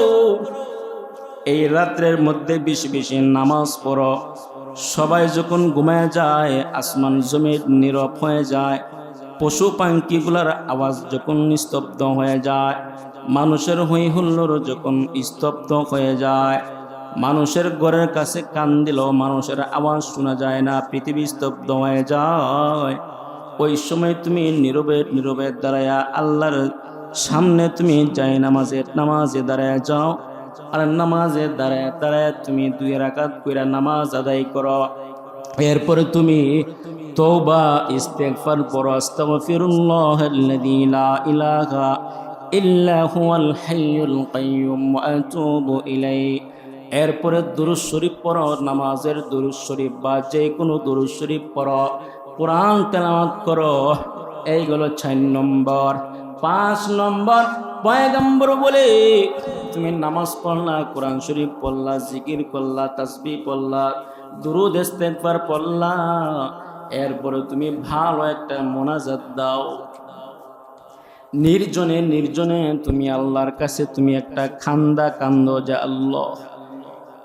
এই রাত্রের মধ্যে বেশি বেশি নামাজ পড়ো। সবাই যখন ঘুমায় যায়, আসমান জমিন নীরব হয়ে যায়, পশু পাখিগুলার আওয়াজ যখন নিস্তব্ধ হয়ে যায়, মানুষের হই হুল্লোড় যখন স্তব্ধ হয়ে যায়, মানুষের ঘরের কাছে কান দিলেও মানুষের আওয়াজ শোনা যায় না, পৃথিবী স্তব্ধ হয়ে যায়, ওই সময় তুমি নীরবে নীরবে দাঁড়ায়া আল্লাহর সামনে তুমি যাই নামাজে দাঁড়ায় যাও। আর নামাজে দাঁড়ায় দাঁড়ায় তুমি 2 রাকাত কইরা নামাজ আদায় করো। এরপরে তুমি তওবা ইস্তেগফার পড়ো, আস্তাগফিরুল্লাহাল্লাযী লা ইলাহা ইল্লা হুয়াল হাইয়ুল কাইয়্যুম ওয়া আতুবু ইলাইহি। এরপরে দুরূদ শরীফ পড়ো, নামাজের দুরূদ শরীফ বা যে কোনো দুরূদ শরীফ পড়ো, কোরআন তেলাওয়াত করো। এইগুলো 4 নম্বর। 5 নম্বর, পয়গম্বর বলে তুমি নামাজ পড়লা, কোরআন শরীফ পড়লা, জিকির করলা, তাসবিহ পড়লা, দুরূদ ইস্তেগফার পড়লা, এরপরে তুমি ভালো একটা মোনাজাত দাও। নির্জনে নির্জনে তুমি আল্লাহর কাছে তুমি একটা খান্দা কান্দো যে আল্লাহ,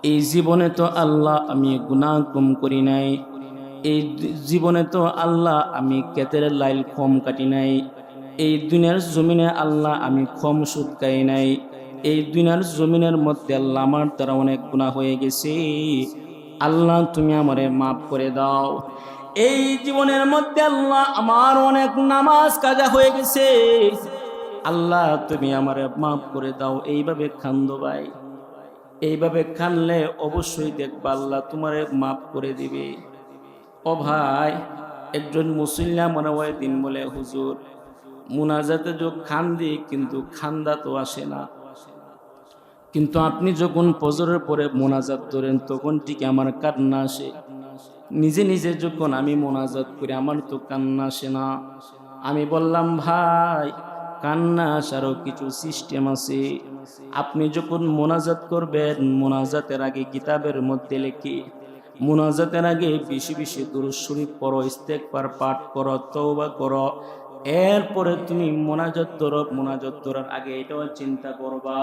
এই জীবনে তো আল্লাহ আমি গুনাহ কম করি নাই, এই জীবনে তো আল্লাহ আমি কেতের লাইল কম কাটি নাই, এই দুনিয়ার জমিনে আল্লাহ আমি কম সুদ খাই নাই, এই দুনিয়ার জমিনের মধ্যে আল্লাহ আমার দ্বারা অনেক গুনাহ হয়ে গেছে, আল্লাহ তুমি আমারে মাফ করে দাও। এই জীবনের মধ্যে আল্লাহ আমার অনেক নামাজ কাজা হয়ে গেছে, আল্লাহ তুমি আমারে মাফ করে দাও। এইভাবে কান্দো ভাই, এইভাবে কানলে অবশ্যই দেখবা আল্লাহ তোমারে মাফ করে দিবে। ও ভাই, একজন মুসল্লি মনে হয় দিন বলে, হুজুর মুনাজাতে যোগ খান্দি কিন্তু খান্দা তো আসে না, কিন্তু আপনি যখন ফজরের পরে মোনাজাত ধরেন তখন ঠিক আমার কান্না আসে। নিজে নিজে যখন আমি মোনাজাত করি আমার তো কান্না আসে না। আমি বললাম ভাই, কান্না আসারও কিছু সিস্টেম আছে। আপনি যখন মোনাজাত করবেন, মোনাজাতের আগে কিতাবের মধ্যে লেখি, মোনাজাতের আগে বেশি বেশি দুরূদ শরীফ পড়ো, ইস্তেগফার পাঠ করো, তওবা করো। এরপরে তুমি মোনাজাত ধরো। মোনাজাত ধরার আগে এটাও চিন্তা করবা,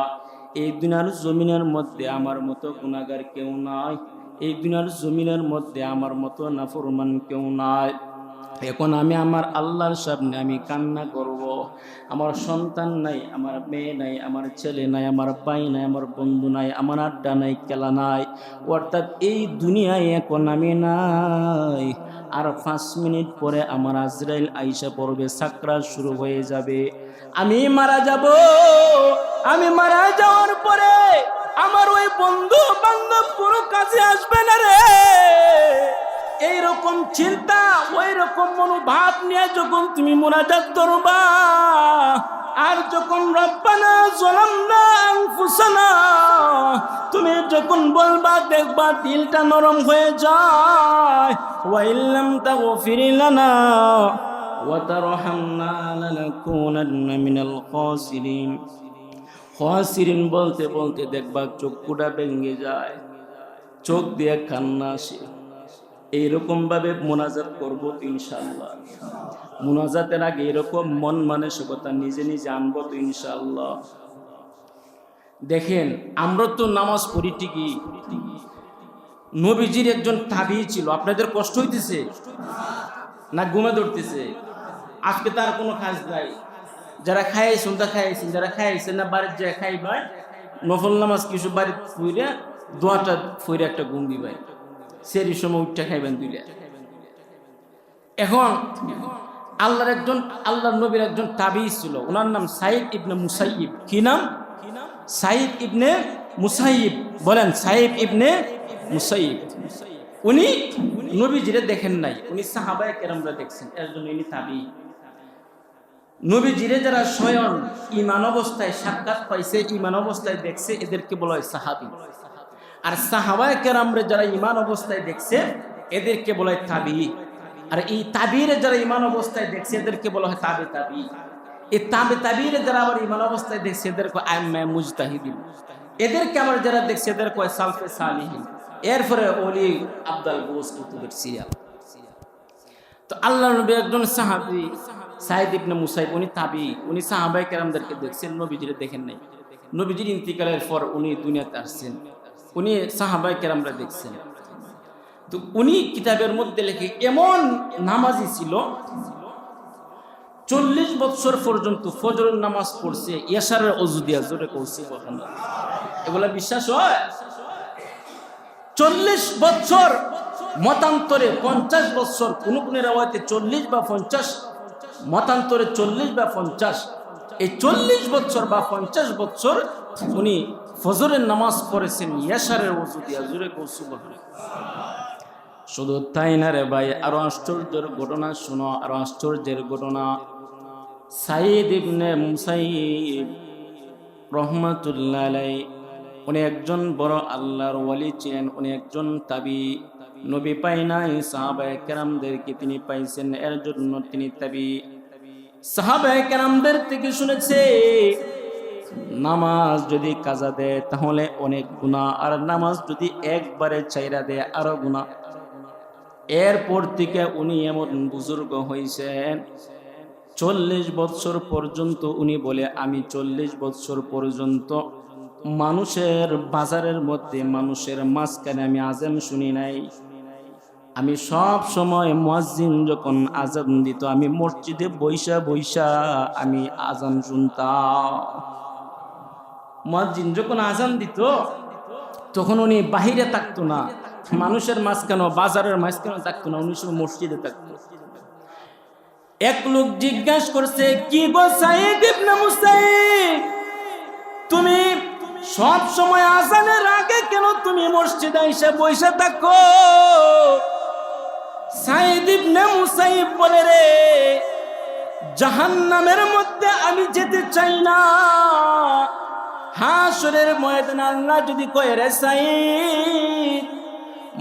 এই দুনিয়ার জমিনের মধ্যে আমার মতো গুনাহগার কেউ নাই, এই দুনিয়ার জমিনের মধ্যে আমার মতো নাফরমান কেউ নাই। এখন আমি আমার আল্লাহর সামনে আমি কান্না করব। আমার সন্তান নাই, আমার মেয়ে নাই, আমার ছেলে নাই, আমার ভাই নাই, আমার বন্ধু নাই, আমার আড্ডা নাই, খেলা নাই, অর্থাৎ এই দুনিয়ায় এখন আমি নাই। আর 5 মিনিট পরে আমার আজরাইল আইসা পড়বে, সাকরাত শুরু হয়ে যাবে, আমি মারা যাব। আমি মারা যাওয়ার পরে আমার ওই বন্ধু বান্ধব কোনো কাছে আসবে না রে। এইরকম চিন্তা, ওই রকম মনোভাব নিয়ে যখন তুমি মুনাজাত করবা, আর যখন রব্বানা যালামনা আনফুসানা তুমি যখন বলবা, দেখবা দিলটা নরম হয়ে যায়। ওয়া ইল্লাম তাগফির লানা ওয়া তারহামনা লানাকুনান্না মিনাল খাসিরিন। খাসিরিন বলতে বলতে দেখবা চক্ষুটা ভেঙে যায়, চোখ দিয়ে কান্না আসে। এইরকম ভাবে মোনাজাত করবো ইনশাআল্লাহ। মোনাজাতের আগে এরকম মন মানসিকতা নিজে নিজে আনবো তো ইনশাআল্লাহ। দেখেন, আমরা তো নামাজ পড়ি ঠিকই, নবীজির একজন তাবী ছিল। আপনাদের কষ্ট হইতেছে না ঘুমে ধরতেছে? আজকে তার কোনো কাজ নাই। যারা খাইছেন তা খাইছেন, যারা খাইছেন না বাড়ির যায় খাইবাই, নফল নামাজ কিছু বাড়ির ফুইরা দোয়াটা ফুইরা একটা ঘুম দিবাই, সেই সময় উঠটা খাইবেন দুইটা। এখন আল্লাহর নবীর একজন তাবী ছিল, ওনার নাম সাইদ ইবনে মুসাইয়িব। কি নাম? সাইদ ইবনে মুসাইয়িব। বলেন, সাইদ ইবনে মুসাইয়িব। উনি নবীজিরে দেখেন নাই, উনি সাহাবায়ে কেরামরা দেখছেন, এর জন্য ইনি তাবী। নবীজিরে যারা স্বয়ং ঈমান অবস্থায় সাক্ষাৎ পাইছে, ঈমান অবস্থায় দেখছে, এদেরকে বলা হয় সাহাবী। আর সাহাবায়ে কেরামরে যারা ঈমান অবস্থায় দেখছে এদেরকে বলা হয় তাবী। আর এই তাবীরে যারা ঈমান অবস্থায় দেখছে এদেরকে বলা হয় তাবে তাবী। এই তাবীরে যারা আবার ঈমান অবস্থায় দেখছে এদেরকে আইম্মায়ে মুজতাহিদিন। এদেরকে আবার যারা দেখছে এদেরকে সালফে সালিহিন। এরপরে ওলি আব্দুল গোস কুতুবের সিরিয়াল। তো আল্লাহর নবী একজন সাহাবী সাইদ ইবনে মুসাইব, উনি তাবী, উনি সাহাবায়ে কেরামদেরকে দেখছেন, নবীজিরে দেখেন নাই। নবীজির ইন্তিকালের পর উনি দুনিয়াতে আসছেন, উনি সাহাবায়ে কেরামরা দেখছেন। তো উনি কিতাবের মধ্যে লেখে এমন নামাজি ছিল 40 বছর পর্যন্ত ফজরের নামাজ পড়ছে এশারের ওযু দিয়া, জোরে করছে এগুলা বিশ্বাস হয়? 40 বছর মতান্তরে 50 বছর, কোন কোন রাওয়াতে 40 বা 50, মতান্তরে 40 বা 50, এই 40 বছর বা 50 বছর উনি ফজরের নামাজ পড়েছেন এশারের ওযু দিয়া, জোরে করছে। শুধু তাই না রে ভাই, আরো আশ্চর্যের ঘটনা শোনো, আরো আশ্চর্যের ঘটনা। সাঈদ ইবনে মুসাইয়িব রহমাতুল্লাহ আলাইহি, উনি একজন বড় আল্লাহর ওয়ালি ছিলেন। উনি একজন তাবি, নবী পাই নাই, সাহাবায়ে কেরামদেরকে তিনি পাইছেন, এর জন্য তিনি তাবি। সাহাবায়ে কেরামদের থেকে শুনেছে নামাজ যদি কাজা দেয় তাহলে অনেক গুনাহ, আর নামাজ যদি একবারে ছাইরা দেয় আরো গুনাহ। এরপর থেকে উনি এমন বুজুর্গ হয়েছেন 40 বছর পর্যন্ত উনি বলে, আমি 40 বছর পর্যন্ত মানুষের বাজারের মধ্যে, মানুষের মাঝখানে আমি আজান শুনি নাই। আমি সব সময় মুয়াজ্জিন যখন আজান দিত আমি মসজিদে বইসা বইসা আমি আজান শুনতাম। মুয়াজ্জিন যখন আজান দিত তখন উনি বাহিরে থাকতো না, মানুষের মাঝখানে, বাজারের মাঝখানে থাকতো না, উনি সব মসজিদে থাকতো। এক লোক জিজ্ঞাসা করছে, কি গো সাঈদ ইবনে মুসাইয়িব, তুমি সব সময় আজানের আগে কেন তুমি মসজিদে এসে বসে থাকো? সাঈদ ইবনে মুসাইয়িব বলে, রে জাহান্নামের মধ্যে আমি যেতে চাই না। হাসরের ময়দানে আল্লাহ যদি কয়, রে সাঈদ,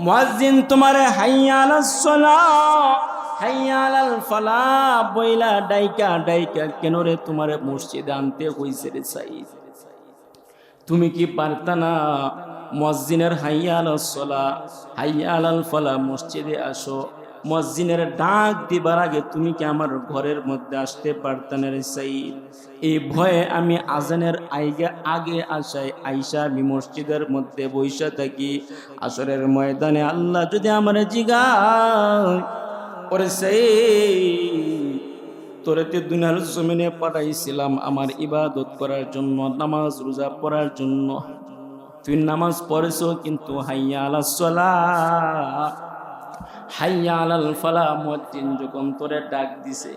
মুয়াজ্জিন তোমারে হাইয়া আলাস সালাহ, হাইয়া আলাল ফালাহ বইলা ডাইকা ডাইকা কেন রে তোমারে মসজিদে আনতে হইছে রে সাঈদ? তুমি কি পারতা না মুয়াজ্জিনের হাইয়া আলাস সালাহ, হাইয়া আলাল ফালাহ মসজিদে আসো, মুয়াজ্জিনের ডাক দিবার আগে তুমি কি আমার ঘরের মধ্যে আসতে পারতা না রে সাঈদ? এই ভয়ে আমি আজানের আগে আইসা আমি মসজিদের মধ্যে বইসা থাকি। আসরের ময়দানে আল্লাহ যদি আমার জিগায়, ওরে সাঈদ, তোরে তে দুনিয়ার জমিনে পাঠাইছিলাম আমার ইবাদত করার জন্য, নামাজ রোজা পড়ার জন্য, তুই নামাজ পড়েছো কিন্তু হাইয়া আলাস সালাহ, হাইয়া আলাল ফালাহ মুয়াজ্জিন যখন তোরে ডাক দিছে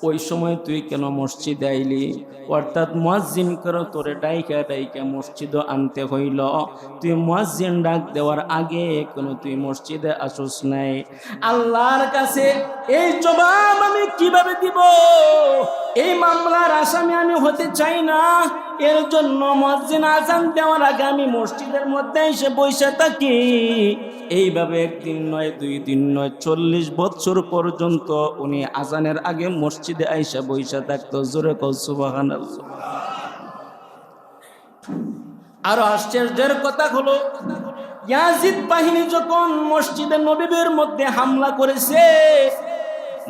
ওই সময় তুই কেন মসজিদে আইলি? অর্থাৎ মুয়াজ্জিন করো তোরে ডাইকা ডাইকা মসজিদ আনতে হইল, তুই মুয়াজ্জিন ডাক দেওয়ার আগে কোনো তুই মসজিদে আসোস নাই। আল্লাহর কাছে এই জবাব আমি কিভাবে দিব? এই মামলার আসামি আমি হতে চাই না, এর জন্য মুয়াজ্জিন আজান দেওয়ার আগে আমি মসজিদের মধ্যে এসে বসে থাকি। এইভাবে একদিন নয়, 2 দিন নয়, 40 বছর পর্যন্ত উনি আজানের আগে মসজিদে আইসা বইসা থাকতো। জোরে কও সুবহানাল্লাহ। আরো আশ্চর্যের কথা হলো, ইয়াজিদ বাহিনী যখন মসজিদে নববীর মধ্যে হামলা করেছে,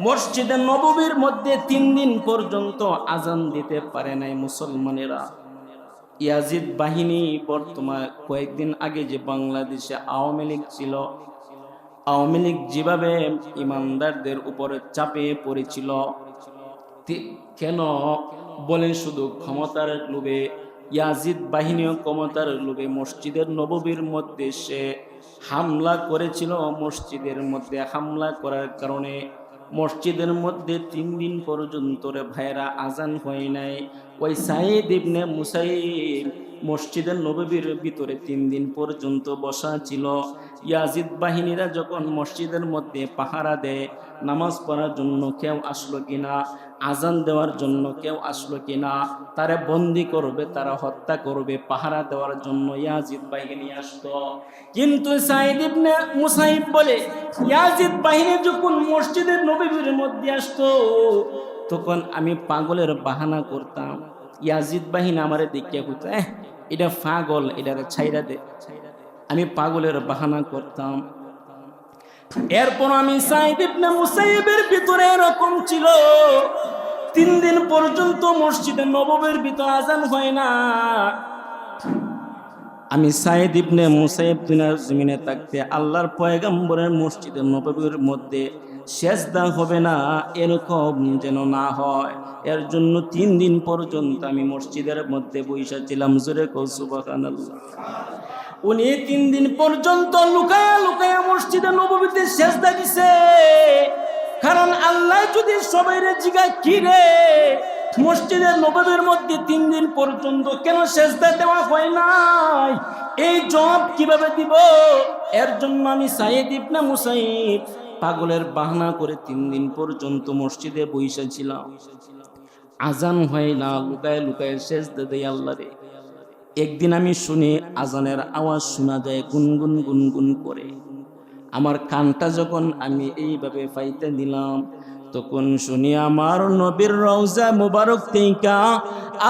মসজিদে নববীর মধ্যে 3 দিন পর্যন্ত আজান দিতে পারে নাই মুসলমানেরা। ইয়াজিদ বাহিনী বর্তমান কয়েকদিন আগে যে বাংলাদেশে আওয়ামী লীগ ছিল, আওয়ামী লীগ যেভাবে ইমানদারদের উপরে চাপে পড়েছিল, কেন বলেন? শুধু ক্ষমতার লোভে। ইয়াজিদ বাহিনীও ক্ষমতার লোভে মসজিদের নববীর মধ্যে সে হামলা করেছিল। মসজিদের মধ্যে হামলা করার কারণে মসজিদের মধ্যে 3 দিন পর্যন্ত রে ভাইরা আজান হয় নাই। ওই সাঈদ ইবনে মুসাইয়িব মসজিদের নববীর ভিতরে 3 দিন পর্যন্ত বসা ছিল। ইয়াজিদ বাহিনীরা যখন মসজিদের মধ্যে পাহারা দেয়, নামাজ পড়ার জন্য কেউ আসলো কিনা, আজান দেওয়ার জন্য কেউ আসলো কিনা, তারা বন্দি করবে, তারা হত্যা করবে, পাহারা দেওয়ার জন্য ইয়াজিদ বাহিনী আসতো। কিন্তু সাঈদ ইবনে মুসাইয়িব বলে, ইয়াজিদ বাহিনী যখন মসজিদের নববীর মধ্যে আসতো তখন আমি পাগলের বাহানা করতাম। ইয়াজিদ বাহিনী আমারে দেখিয়া কইতো, এটা পাগল, এটারে ছাইরা দে। আমি পাগলের বাহানা করতাম। এরপর আমি সাঈদ ইবনে মুসাইয়িবের ভিতরে এরকম ছিল, 3 দিন পর্যন্ত মসজিদে নববীর ভিতরে আজান হয় না। আমি সাইদ ইবনে মুসাইব দুনিয়ার জমিনে থাকতে আল্লাহর পয়গম্বরের মসজিদের নববীর মধ্যে সেজদা হবে না এরকম যেন না হয়, এর জন্য 3 দিন পর্যন্ত আমি মসজিদের মধ্যে বসেছিলাম। জোরে কও সুবহানাল্লাহ। উনি 3 দিন পর্যন্ত লুকায়া লুকায়া মসজিদের নববীতে সেজদা দিছে। কারণ আল্লাহ যদি সবাইরে জিগায় কি রে মসজিদের নববীর মধ্যে 3 দিন পর্যন্ত কেন সেজদা দেওয়া হয় নাই, এই জবাব কিভাবে দিব? এর জন্য আমি সাইদ ইবনে মুসাইব পাগলের বাহানা করে 3 দিন পর্যন্ত মসজিদে বসেছিলাম। আজান হয় না, লুকায় লুকায় সেজদা দেই আল্লাহরে। একদিন আমি শুনি আজানের আওয়াজ শোনা যায় গুনগুন গুনগুন করে। আমার কানটা যখন আমি এইভাবে পাইতে দিলাম, তখন শুনি আমার নবীর রওজা মুবারক থেকে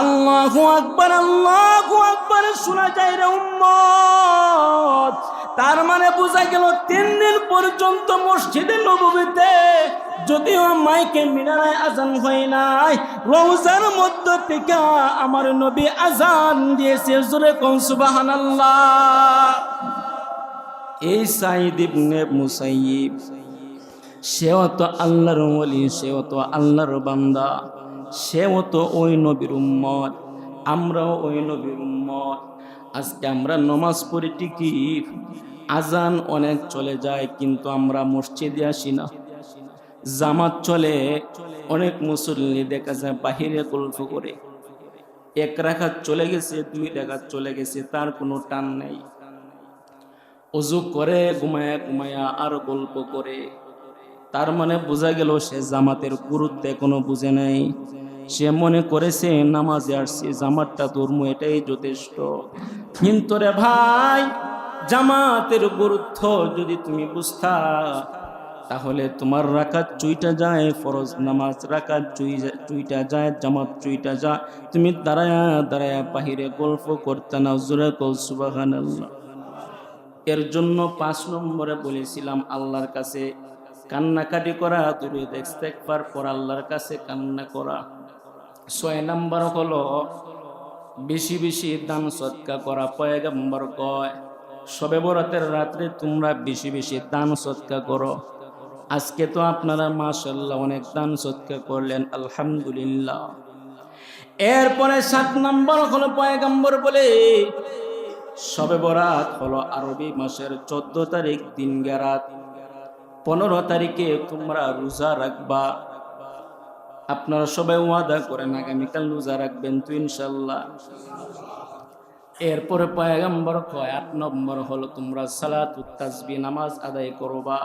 আল্লাহু আকবার শোনা যায় রে উম্মত। তার মানে বোঝা গেল 3 দিন পর্যন্ত মসজিদে নববীতে যদিও মাইকে মিনারায় আজান হয় নাই, রওজার মধ্য থেকে আমার নবী আজান দিয়েছে। জোরে কোন সুবহানাল্লাহ। এই সাইদ ইবনে মুসাইব সেও তো আল্লাহর ওলি, সেও তো আল্লাহর বান্দা, সেও তো ওই নবীর উম্মত, আমরাও ওই নবীর উম্মত। আজকে আমরা নামাজ পড়ি ঠিকই, আজান অনেক চলে যায়, কিন্তু আমরা মসজিদে আসি না। জামাত চলে, অনেক মুসল্লি দেখা যায় বাহিরে গল্প করে। 1 রাকাত চলে গেছে, 2 রাকাত চলে গেছে, তার কোনো টান নেই। ওযু করে ঘুমায়া ঘুমায়া আর গল্প করে। তার মানে বোঝা গেল সে জামাতের গুরুত্ব এখনো বুঝে নাই। সে মনে করেছে নামাজে আসছে, জামাতটা ধর্ম, এটাই যথেষ্ট। কিন্তু রে ভাই, জামাতের গুরুত্ব যদি তুমি বুঝতা, তাহলে তোমার রাকাত চুইটা যায়, ফরজ নামাজ রাকাত চুইটা যায়, জামাত চুইটা যায়, তুমি দাঁড়ায়া দাঁড়ায়া বাহিরে গল্প করতে না। জোরে কও সুবহানাল্লাহ। এর জন্য 5 নম্বরে বলেছিলাম আল্লাহর কাছে কান্নাকাটি করা, দুরূদ ইস্তেগফার পর আল্লাহর কাছে কান্না করা। 6 নম্বর হলো বেশি বেশি দান সদকা করা। পয়গম্বর কয় শবে বরাতের রাত্রে তোমরা বেশি বেশি দান সদকা করো। আজকে তো আপনারা মাশাআল্লাহ অনেক দান সদকা করলেন, আলহামদুলিল্লাহ। এরপরে 7 নম্বর হলো পয়গম্বর বলে শবে বরাত হলো আরবি মাসের 14 তারিখ দিন রাত, 15 তারিখে তোমরা রোজা রাখবা। আপনারা সবাই ওয়াদা করেন আগামীকাল রোজা রাখবেন তো ইনশাআল্লাহ। এরপরে পয়গম্বর কয় 8 নম্বর হলো তোমরা সালাতুত তাসবিহ নামাজ আদায় করবা।